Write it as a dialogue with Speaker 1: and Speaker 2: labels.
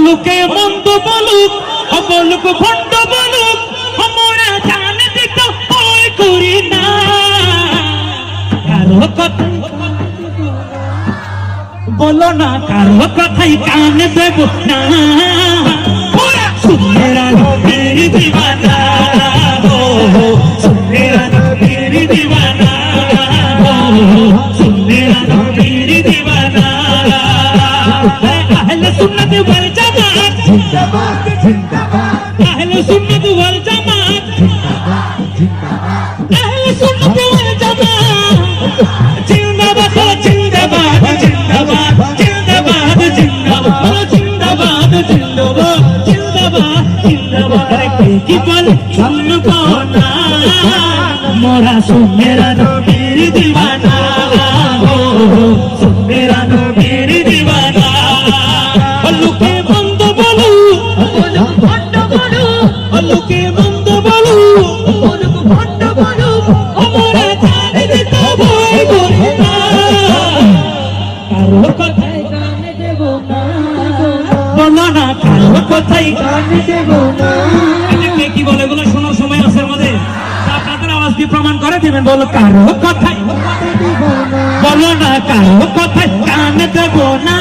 Speaker 1: লোকে মন্দ বলুক, অবলুক ভণ্ড বলুক, আমরা জানে দিতে ভয় করি না। কারো কথা বলো না, কারো কথাই কান দেব না। মেরা নবীর দিওয়ানা হো, মেরা নবীর দিওয়ানা হো, মেরা নবীর দিওয়ানা। আহলে সুন্নাত ওয়াল জামাত জিন্দাবাদ জিন্দাবাদ, আহলে সুন্নাত ওয়াল জামাত জিন্দাবাদ জিন্দাবাদ, আহলে সুন্নাত ওয়াল জামাত জিন্দাবাদ জিন্দাবাদ জিন্দাবাদ জিন্দাবাদ জিন্দাবাদ জিন্দাবাদ জিন্দাবাদ জিন্দাবাদ জিন্দাবাদ। কি বল শুনবো না, মোরা মেরা নবীর দিওয়ানা হো, মেরা নবীর দিওয়ানা। লোকে মন্দ বলু, ভণ্ড বলু, লোকে মন্দ বলু, ভণ্ড বলু, আমরা জানে দিতে ভয় করি না। কারো কথাই কান দেব না, বলো না কারো কথাই কান দেব না। কে কি বলে এগুলো শোনার সময় আছে আমাদের? আপনাদের আওয়াজ দিয়ে প্রমাণ করে দিবেন। বলো কারো কথাই বলো না, কারো কথাই কান দেব না।